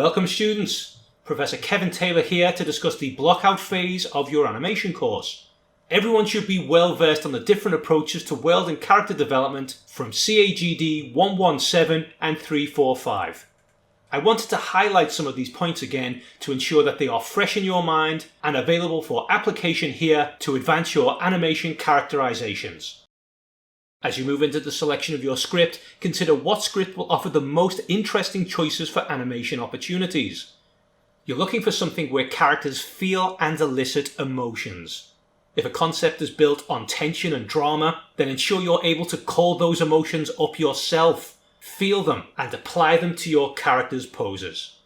Welcome students, Professor Kevin Taylor here to discuss the blockout phase of your animation course. Everyone should be well versed on the different approaches to world and character development from CAGD 117 and 345. I wanted to highlight some of these points again to ensure that they are fresh in your mind and available for application here to advance your animation characterizations. As you move into the selection of your script, consider what script will offer the most interesting choices for animation opportunities. You're looking for something where characters feel and elicit emotions. If a concept is built on tension and drama, then ensure you're able to call those emotions up yourself, feel them, and apply them to your character's poses.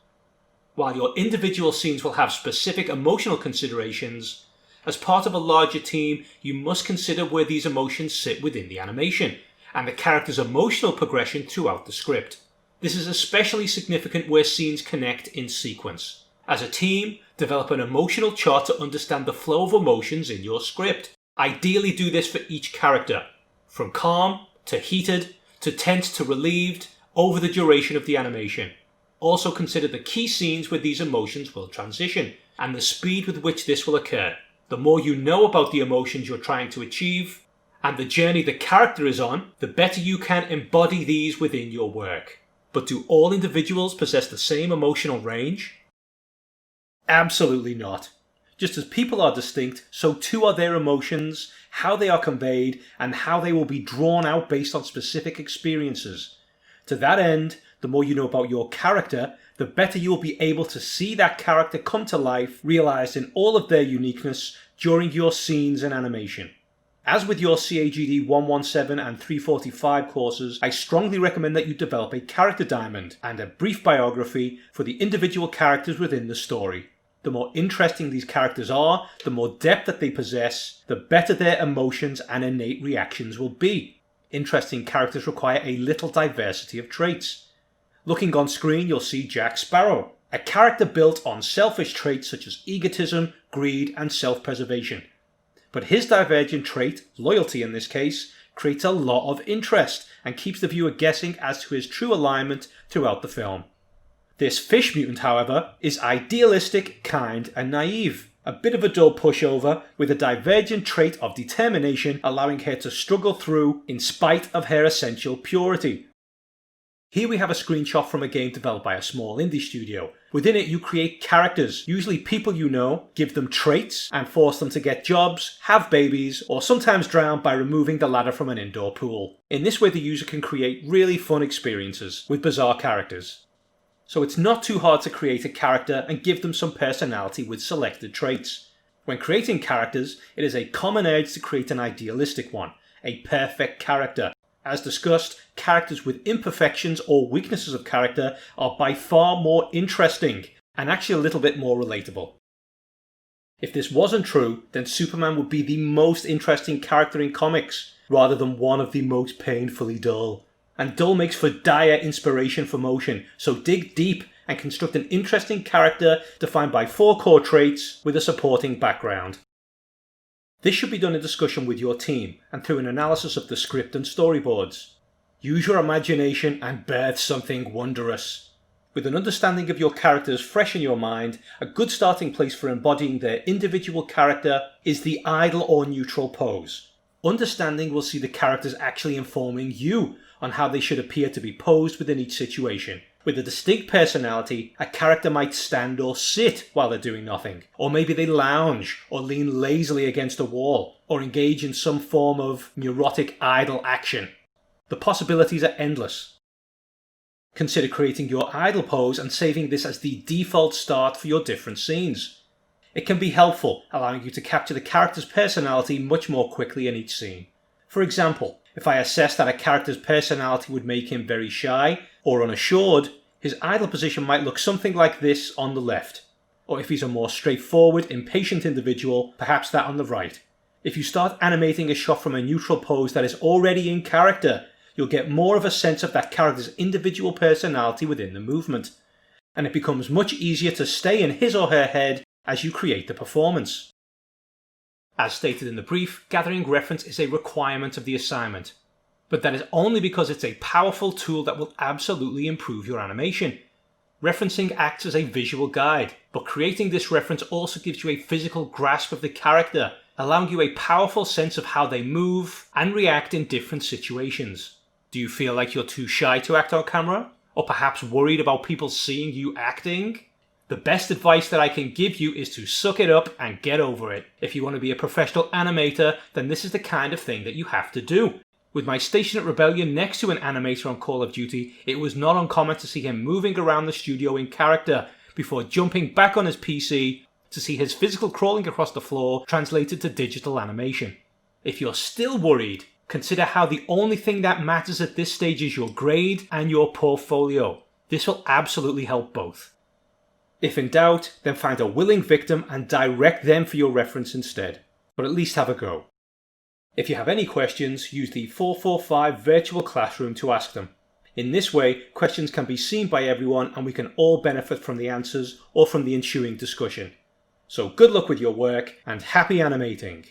While your individual scenes will have specific emotional considerations, as part of a larger team, you must consider where these emotions sit within the animation, and the character's emotional progression throughout the script. This is especially significant where scenes connect in sequence. As a team, develop an emotional chart to understand the flow of emotions in your script. Ideally do this for each character, from calm to heated, to tense to relieved, over the duration of the animation. Also consider the key scenes where these emotions will transition, and the speed with which this will occur. The more you know about the emotions you're trying to achieve, and the journey the character is on, the better you can embody these within your work. But do all individuals possess the same emotional range? Absolutely not. Just as people are distinct, so too are their emotions, how they are conveyed, and how they will be drawn out based on specific experiences. To that end, the more you know about your character, the better you will be able to see that character come to life, realized in all of their uniqueness during your scenes and animation. As with your CAGD 117 and 345 courses, I strongly recommend that you develop a character diamond and a brief biography for the individual characters within the story. The more interesting these characters are, the more depth that they possess, the better their emotions and innate reactions will be. Interesting characters require a little diversity of traits. Looking on screen, you'll see Jack Sparrow, a character built on selfish traits such as egotism, greed, and self-preservation. But his divergent trait, loyalty in this case, creates a lot of interest and keeps the viewer guessing as to his true alignment throughout the film. This fish mutant, however, is idealistic, kind, and naive. A bit of a dull pushover with a divergent trait of determination, allowing her to struggle through in spite of her essential purity. Here we have a screenshot from a game developed by a small indie studio. Within it you create characters, usually people you know, give them traits and force them to get jobs, have babies, or sometimes drown by removing the ladder from an indoor pool. In this way the user can create really fun experiences with bizarre characters. So it's not too hard to create a character and give them some personality with selected traits. When creating characters, it is a common urge to create an idealistic one, a perfect character. As discussed, characters with imperfections or weaknesses of character are by far more interesting and actually a little bit more relatable. If this wasn't true, then Superman would be the most interesting character in comics, rather than one of the most painfully dull. And dull makes for dire inspiration for motion, so dig deep and construct an interesting character defined by 4 core traits with a supporting background. This should be done in discussion with your team and through an analysis of the script and storyboards. Use your imagination and birth something wondrous. With an understanding of your characters fresh in your mind, a good starting place for embodying their individual character is the idle or neutral pose. Understanding will see the characters actually informing you on how they should appear to be posed within each situation. With a distinct personality, a character might stand or sit while they're doing nothing, or maybe they lounge or lean lazily against a wall, or engage in some form of neurotic idle action. The possibilities are endless. Consider creating your idle pose and saving this as the default start for your different scenes. It can be helpful, allowing you to capture the character's personality much more quickly in each scene. For example, if I assess that a character's personality would make him very shy or unassured, his idle position might look something like this on the left. Or if he's a more straightforward, impatient individual, perhaps that on the right. If you start animating a shot from a neutral pose that is already in character, you'll get more of a sense of that character's individual personality within the movement. And it becomes much easier to stay in his or her head as you create the performance. As stated in the brief, gathering reference is a requirement of the assignment, but that is only because it's a powerful tool that will absolutely improve your animation. Referencing acts as a visual guide, but creating this reference also gives you a physical grasp of the character, allowing you a powerful sense of how they move and react in different situations. Do you feel like you're too shy to act on camera? Or perhaps worried about people seeing you acting? The best advice that I can give you is to suck it up and get over it. If you want to be a professional animator, then this is the kind of thing that you have to do. With my station at Rebellion next to an animator on Call of Duty, it was not uncommon to see him moving around the studio in character before jumping back on his PC to see his physical crawling across the floor translated to digital animation. If you're still worried, consider how the only thing that matters at this stage is your grade and your portfolio. This will absolutely help both. If in doubt, then find a willing victim and direct them for your reference instead. But at least have a go. If you have any questions, use the 445 virtual classroom to ask them. In this way, questions can be seen by everyone and we can all benefit from the answers or from the ensuing discussion. So good luck with your work and happy animating!